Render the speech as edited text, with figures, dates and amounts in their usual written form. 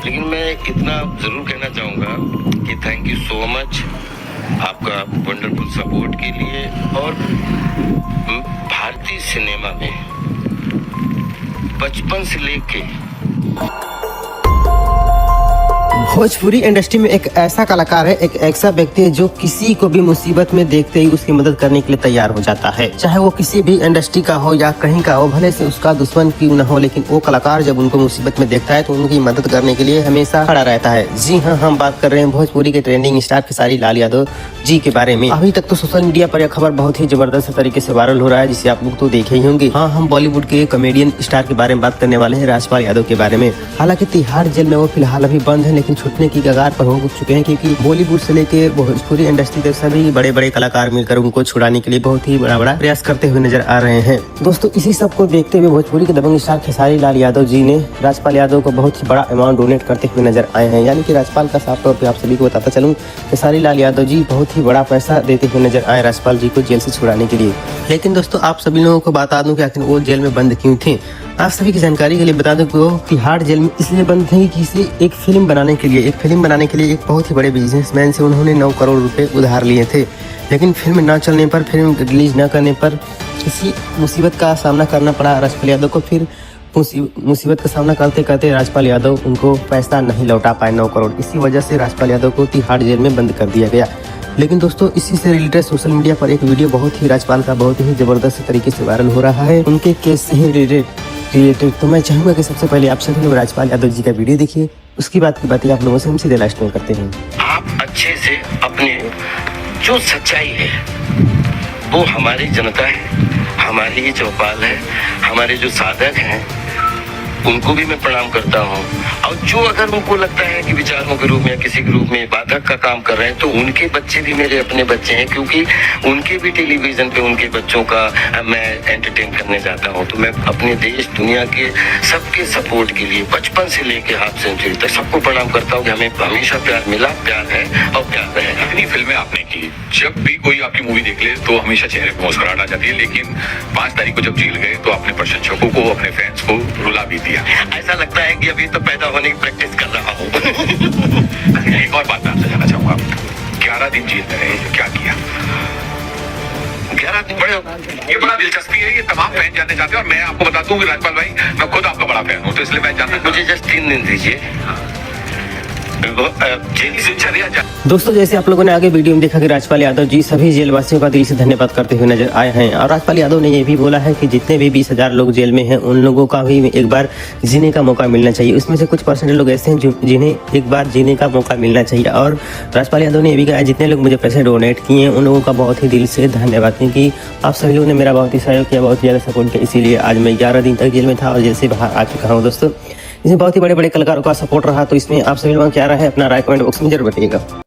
लेकिन मैं इतना जरूर कहना चाहूँगा कि थैंक यू सो मच आपका वंडरफुल सपोर्ट के लिए। और भारतीय सिनेमा में बचपन से लेके भोजपुरी इंडस्ट्री में एक ऐसा कलाकार है, एक ऐसा व्यक्ति है जो किसी को भी मुसीबत में देखते ही उसकी मदद करने के लिए तैयार हो जाता है। चाहे वो किसी भी इंडस्ट्री का हो या कहीं का हो, भले से उसका दुश्मन क्यों न हो, लेकिन वो कलाकार जब उनको मुसीबत में देखता है तो उनकी मदद करने के लिए हमेशा खड़ा रहता है। जी हाँ, हम बात कर रहे हैं भोजपुरी के ट्रेंडिंग स्टार खेसारी लाल यादव जी के बारे में। अभी तक तो सोशल मीडिया पर यह खबर बहुत ही जबरदस्त तरीके से वायरल हो रहा है, जिसे आप लोग तो देखे ही होंगे। हाँ, हम बॉलीवुड के कॉमेडियन स्टार के बारे में बात करने वाले हैं, राजपाल यादव के बारे में। हालांकि तिहाड़ जेल में वो फिलहाल अभी बंद है, लेकिन छूटने की कगार पर हो चुके हैं, क्योंकि बॉलीवुड से लेकर भोजपुरी इंडस्ट्री तक सभी बड़े बड़े कलाकार मिलकर उनको छुड़ाने के लिए बहुत ही बड़ा प्रयास करते हुए नजर आ रहे हैं। दोस्तों, इसी सब को देखते हुए भोजपुरी के दबंग स्टार खेसारी लाल यादव जी ने राजपाल यादव को बहुत ही बड़ा अमाउंट डोनेट करते हुए नजर आए हैं। यानी कि राजपाल का साफ तौर पर आप सभी को बताता चलूं, खेसारी लाल यादव जी बहुत ही बड़ा पैसा देते हुए नजर आए राजपाल जी को जेल से छुड़ाने के लिए। लेकिन दोस्तों, आप सभी लोगों को बता दूं कि आखिर वो जेल में बंद क्यों थे। आप सभी की जानकारी के लिए बता दूं कि वो तिहाड़ जेल में इसलिए बंद थे कि इसे एक फिल्म बनाने के लिए एक बहुत ही बड़े बिजनेसमैन से उन्होंने 9 करोड़ रुपए उधार लिए थे। लेकिन फिल्म न चलने पर, फिल्म रिलीज न करने पर किसी मुसीबत का सामना करना पड़ा राजपाल यादव को। फिर मुसीबत का सामना करते करते राजपाल यादव उनको पैसा नहीं लौटा पाए 9 करोड़। इसी वजह से राजपाल यादव को तिहाड़ जेल में बंद कर दिया गया। लेकिन दोस्तों, इसी से रिलेटेड सोशल मीडिया पर एक वीडियो बहुत ही राजपाल का बहुत ही जबरदस्त तरीके से वायरल हो रहा है, उनके केस से ही रिलेटेड। तो मैं चाहूंगा कि सबसे पहले आप सभी लोग राजपाल यादव जी का वीडियो देखिए, उसकी बात की बातें आप लोगों से हम सीधे लास्ट में करते हैं। आप अच्छे से अपने जो सच्चाई है वो हमारी जनता है, हमारी चौपाल है, हमारे जो साधक हैं उनको भी मैं प्रणाम करता हूँ। और जो अगर उनको लगता है कि विचारों के रूप में या किसी के रूप में बाधक का काम कर रहे हैं, तो उनके बच्चे भी मेरे अपने बच्चे हैं, क्योंकि उनके भी टेलीविजन पे उनके बच्चों का मैं एंटरटेन करने जाता हूँ। तो मैं अपने देश दुनिया के सबके सपोर्ट के लिए बचपन से लेके हाफ सेंचुरी तक सबको प्रणाम करता हूँ कि हमें हमेशा प्यार मिला, प्यार है और प्यार रहेगा। इतनी फिल्में आपने की, जब भी कोई आपकी मूवी देख ले तो हमेशा चेहरे पर मुस्कुराहट आ जाती है, लेकिन 5 तारीख को जब जेल गए तो अपने प्रशंसकों को, अपने फैंस को रुला भी दिया। ऐसा लगता है कि अभी तो पैदा होने की प्रैक्टिस कर रहा हूँ। एक और बात मैं आपसे जानना चाहूंगा, 11 दिन जेल में रहे, क्या किया? 11 दिन ये बड़ा दिलचस्पी है, ये तमाम फैन जानने चाहते हैं। और मैं आपको बता दूं कि राजपाल भाई, मैं खुद आपका बड़ा फैन हूँ, तो इसलिए मैं जानना, मुझे जस्ट 3 दिन दीजिए। जेल से चलिए जा। दोस्तों, जैसे आप लोगों ने आगे वीडियो में देखा कि राजपाल यादव जी सभी जेलवासियों का दिल से धन्यवाद करते हुए नजर आए हैं। और राजपाल यादव ने ये भी बोला है कि जितने भी 20,000 लोग जेल में हैं, उन लोगों का भी एक बार जीने का मौका मिलना चाहिए। उसमें से कुछ परसेंट लोग ऐसे हैं जिन्हें एक बार जीने का मौका मिलना चाहिए। और राजपाल यादव ने ये भी कहा, जितने लोग मुझे पैसे डोनेट किए हैं उन लोगों का बहुत ही दिल से धन्यवाद, क्योंकि आप सभी लोगों ने मेरा बहुत ही सहयोग किया, बहुत ही ज़्यादा सपोर्ट किया। इसीलिए आज मैं 11 दिन तक जेल में था और जेल से बाहर आ चुका हूँ। दोस्तों, इसमें बहुत ही बड़े बड़े कलाकारों का सपोर्ट रहा, तो इसमें आप सभी लोगों का क्या राय है, अपना राय कमेंट बॉक्स में जरूर बताइएगा।